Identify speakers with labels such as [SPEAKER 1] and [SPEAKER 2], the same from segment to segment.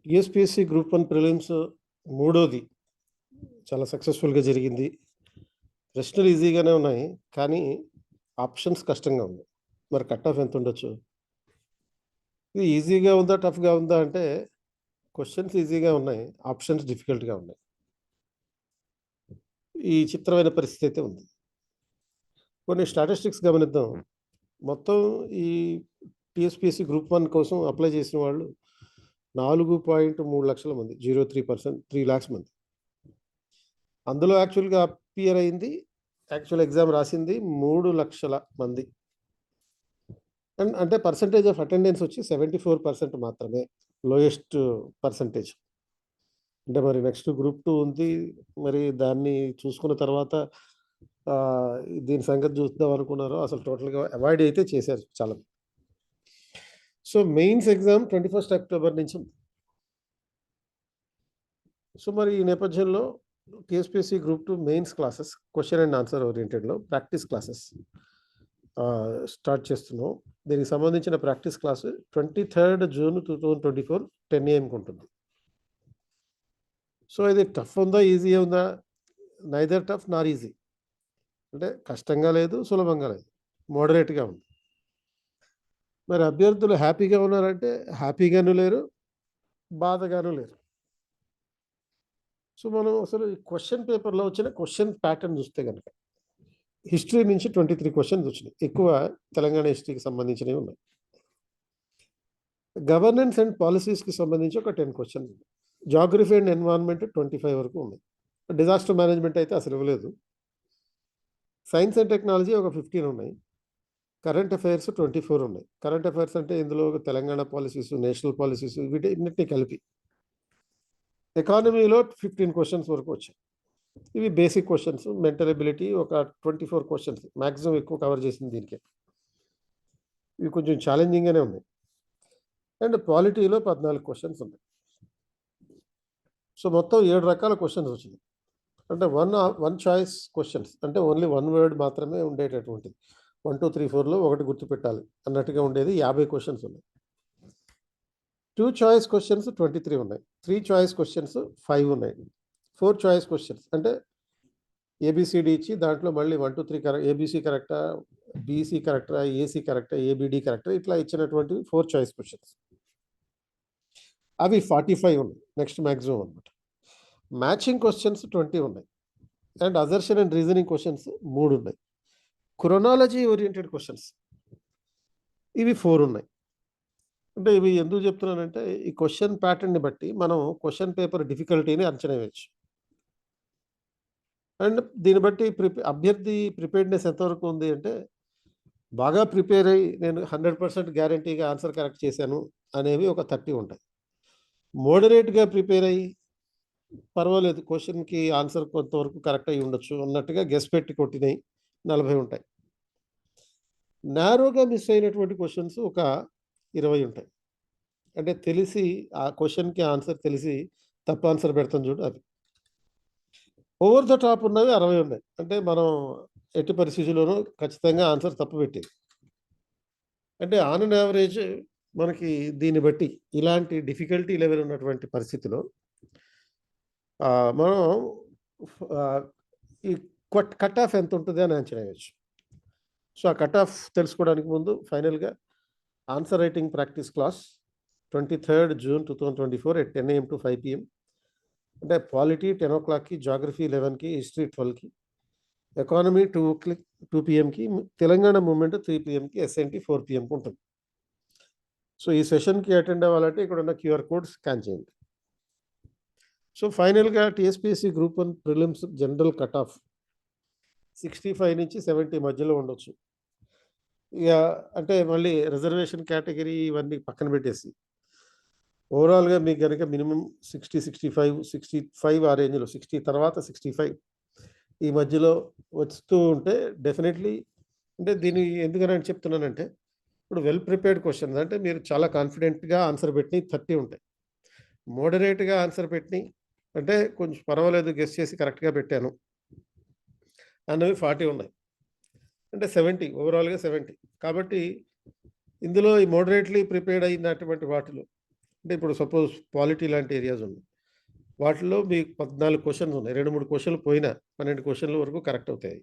[SPEAKER 1] TSPSC group 1 prelims మూడోది చాలా సక్సెస్ఫుల్గా జరిగింది. ప్రశ్నలు ఈజీగానే ఉన్నాయి, కానీ ఆప్షన్స్ కష్టంగా ఉంది. మరి కట్ ఆఫ్ ఎంత ఉండొచ్చు? ఇది ఈజీగా ఉందా, టఫ్గా ఉందా అంటే క్వశ్చన్స్ ఈజీగా ఉన్నాయి, ఆప్షన్స్ డిఫికల్ట్గా ఉన్నాయి. ఈ చిత్రమైన పరిస్థితి అయితే ఉంది. కొన్ని స్టాటిస్టిక్స్ గమనిద్దాం. మొత్తం ఈ టీఎస్పీఎస్సీ గ్రూప్ 1 కోసం అప్లై చేసిన వాళ్ళు 4.3 లక్షల మంది, 03%, 3 lakhs మంది. అందులో యాక్చువల్గా అపియర్ అయింది, యాక్చువల్ ఎగ్జామ్ రాసింది 3 లక్షల మంది. అండ్ అంటే పర్సంటేజ్ ఆఫ్ అటెండెన్స్ వచ్చి 74% మాత్రమే, లోయెస్ట్ పర్సంటేజ్. అంటే మరి నెక్స్ట్ గ్రూప్ 2 ఉంది, మరి దాన్ని చూసుకున్న తర్వాత దీని సంగతి చూద్దాం అనుకున్నారు. అసలు టోటల్గా అవాయిడ్ అయితే చేశారు చాలా. సో మెయిన్స్ ఎగ్జామ్ 21 అక్టోబర్ నుంచి ఉంది. సో మరి ఈ నేపథ్యంలో TSPSC group 2 mains classes, question and answer ఓరియంటెడ్లో practice classes start చేస్తున్నాం. దీనికి సంబంధించిన ప్రాక్టీస్ క్లాసు 23 జూన్ 2024 10 AM ఉంటుంది. సో ఇది టఫ్ ఉందా, ఈజీ ఉందా? నైదర్ టఫ్ నార్ ఈజీ. అంటే కష్టంగా లేదు, సులభంగా లేదు, మోడరేట్గా ఉంది. మరి అభ్యర్థులు హ్యాపీగా ఉన్నారంటే హ్యాపీగాను లేరు, బాధగాను లేరు. సో మనం అసలు ఈ క్వశ్చన్ పేపర్లో వచ్చిన క్వశ్చన్ ప్యాటర్న్ చూస్తే కనుక హిస్టరీ నుంచి 23 క్వశ్చన్స్ వచ్చినాయి. ఎక్కువ తెలంగాణ హిస్టరీకి సంబంధించినవి ఉన్నాయి. గవర్నెన్స్ అండ్ పాలసీస్కి సంబంధించి ఒక 10 క్వశ్చన్స్ ఉన్నాయి. జాగ్రఫీ అండ్ ఎన్విరాన్మెంట్ 25 వరకు ఉన్నాయి. డిజాస్టర్ మేనేజ్మెంట్ అయితే అసలు ఇవ్వలేదు. సైన్స్ అండ్ టెక్నాలజీ ఒక 15 ఉన్నాయి. కరెంట్ అఫైర్స్ 24 ఉన్నాయి. కరెంట్ అఫైర్స్ అంటే ఇందులో తెలంగాణ పాలసీస్, నేషనల్ పాలసీస్, వీటిన్నిటిని కలిపి. ఎకానమీలో 15 క్వశ్చన్స్ వరకు వచ్చాయి. ఇవి బేసిక్ క్వశ్చన్స్. మెంటల్ ఎబిలిటీ ఒక 24 క్వశ్చన్స్, మ్యాక్సిమం ఎక్కువ కవర్ చేసింది దీనికే. ఇవి కొంచెం ఛాలెంజింగ్గానే ఉన్నాయి. అండ్ పాలిటీలో 14 క్వశ్చన్స్ ఉన్నాయి. సో మొత్తం 7 రకాల క్వశ్చన్స్ వచ్చినాయి. అంటే వన్ చాయిస్ క్వశ్చన్స్, అంటే ఓన్లీ 1 వర్డ్ మాత్రమే ఉండేటటువంటిది. 1, 2, 3, 4లో ఒకటి గుర్తుపెట్టాలి అన్నట్టుగా ఉండేది 50 క్వశ్చన్స్ ఉన్నాయి. 2 చాయిస్ క్వశ్చన్స్ 23 ఉన్నాయి. 3 చాయిస్ క్వశ్చన్స్ 5 ఉన్నాయి. 4 చాయిస్ క్వశ్చన్స్ అంటే ఏబిసిడి ఇచ్చి దాంట్లో మళ్ళీ 1, 2, 3 కరెక్ట్, ఏబిసి కరెక్టా, బీసీ కరెక్టా, ఏసీ కరెక్టా, ఏబిడి కరెక్టా, ఇట్లా ఇచ్చినటువంటి 4 చాయిస్ క్వశ్చన్స్. అవి 45 ఉన్నాయి, నెక్స్ట్ మ్యాక్సిమం అనమాట. మ్యాచింగ్ క్వశ్చన్స్ 20 ఉన్నాయి. And assertion and reasoning questions 3 ఉన్నాయి. క్రొనాలజీ ఓరియంటెడ్ క్వశ్చన్స్ ఇవి 4 ఉన్నాయి. అంటే ఇవి ఎందుకు చెప్తున్నానంటే ఈ క్వశ్చన్ ప్యాటర్న్ని బట్టి మనం క్వశ్చన్ పేపర్ డిఫికల్టీని అంచనా వేయచ్చు. అండ్ దీన్ని బట్టి అభ్యర్థి ప్రిపేర్డ్నెస్ ఎంతవరకు ఉంది అంటే, బాగా ప్రిపేర్ అయ్యి నేను 100% గ్యారంటీగా ఆన్సర్ కరెక్ట్ చేశాను అనేవి ఒక 30 ఉంటాయి. మోడరేట్గా ప్రిపేర్ అయ్యి పర్వాలేదు, క్వశ్చన్కి ఆన్సర్ కొంతవరకు కరెక్ట్ అయ్యి ఉండొచ్చు అన్నట్టుగా గెస్ పెట్టి కొట్టినాయి 40 ఉంటాయి. నారోగా మిస్ అయినటువంటి క్వశ్చన్స్ ఒక 20 ఉంటాయి. అంటే తెలిసి ఆ క్వశ్చన్కి ఆన్సర్ తెలిసి తప్పు ఆన్సర్ పెడతాం చూడు, అది. ఓవర్ ద టాప్ ఉన్నవి 60 ఉన్నాయి. అంటే మనం ఎట్టి పరిస్థితుల్లోనూ ఖచ్చితంగా ఆన్సర్ తప్పు పెట్టేది. అంటే ఆన్ అన్ యావరేజ్ మనకి దీన్ని బట్టి ఇలాంటి డిఫికల్టీ లెవెల్ ఉన్నటువంటి పరిస్థితిలో మనం ఈ కట్ ఆఫ్ ఎంత ఉంటుంది అని అంచనా వేయచ్చు. సో ఆ కట్ ఆఫ్ తెలుసుకోవడానికి ముందు ఫైనల్గా answer writing practice class 23 June 2024 at 10 AM to 5 PM. అంటే పాలిటీ 10 o'clockకి, జాగ్రఫీ 11కి, హిస్టరీ 12కి, ఎకానమీ 2 PMకి, తెలంగాణ మూవ్మెంట్ 3 PMకి, ఎస్ఎన్టీ 4 PMకి ఉంటుంది. సో ఈ సెషన్కి అటెండ్ అవ్వాలంటే ఇక్కడ ఉన్న QR కోడ్ స్కాన్ చేయండి. సో ఫైనల్గా TSPSC group 1 prelims general cut off 65 నుంచి 70 మధ్యలో ఉండొచ్చు. ఇక అంటే మళ్ళీ రిజర్వేషన్ కేటగిరీ ఇవన్నీ పక్కన పెట్టేసి ఓవరాల్గా మీకు కనుక మినిమం 60, 65, 65 ఆ రేంజ్లో, 60 తర్వాత 65 ఈ మధ్యలో వస్తూ ఉంటే డెఫినెట్లీ, అంటే దీన్ని ఎందుకని చెప్తున్నానంటే, ఇప్పుడు వెల్ ప్రిపేర్డ్ క్వశ్చన్స్ అంటే మీరు చాలా కాన్ఫిడెంట్గా ఆన్సర్ పెట్టినవి 30 ఉంటాయి. మోడరేట్గా ఆన్సర్ పెట్టినవి అంటే కొంచెం పర్వాలేదు, గెస్ చేసి కరెక్ట్గా పెట్టాను అన్నవి 40 ఉన్నాయి. అంటే 70, ఓవరాల్గా 70. కాబట్టి ఇందులో ఈ మోడరేట్లీ ప్రిపేర్డ్ అయినటువంటి వాటిలో అంటే ఇప్పుడు సపోజ్ పాలిటీ లాంటి ఏరియాస్ ఉన్నాయి. వాటిలో మీకు 14 క్వెషన్స్ ఉన్నాయి. 2, 3 క్వెషన్‌లు పోయినా 12 క్వెషన్‌ల వరకు కరెక్ట్ అవుతాయి.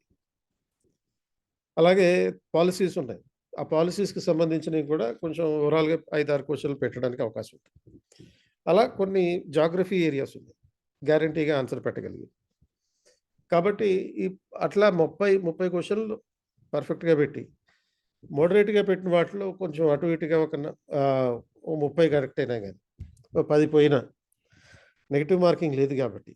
[SPEAKER 1] అలాగే పాలిసీస్ ఉన్నాయి. ఆ పాలిసీస్‌కి సంబంధించినవి కూడా కొంచెం ఓవరాల్‌గా 5, 6 క్వెషన్‌లు పెట్టడానికి అవకాశం ఉంటుంది. అలా కొన్ని జాగ్రఫీ ఏరియాస్ ఉన్నాయి. గ్యారంటీగా ఆన్సర్ పెట్టగలిగాయి. కాబట్టి ఈ అట్లా 30 క్వెషన్‌లు పర్ఫెక్ట్‌గా పెట్టి, మోడరేట్‌గా పెట్టిన వాటిలో కొంచెం అటు ఇటుగా ఓ 30 కరెక్ట్ అయినా గాని, ఓ 10 పోయినా నెగెటివ్ మార్కింగ్ లేదు గాబట్టి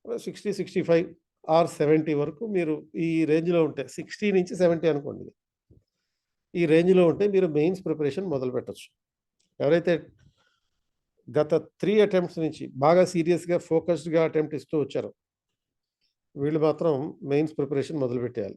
[SPEAKER 1] 60, 65 ఆర్ 70 వరకు మీరు ఈ రేంజ్‌లో ఉంటే 60-70 అనుకోండి. ఈ రేంజ్‌లో ఉంటే మీరు మెయిన్స్ ప్రిపరేషన్ మొదలుపెట్టొచ్చు. ఎవరైతే గత 3 అటెంప్ట్స్ నుంచి బాగా సీరియస్‌గా, ఫోకస్డ్‌గా అటెంప్ట్ ఇస్తూ వచ్చారో, వీళ్ళు మాత్రం మెయిన్స్ ప్రిపరేషన్ మొదలుపెట్టేయాలి.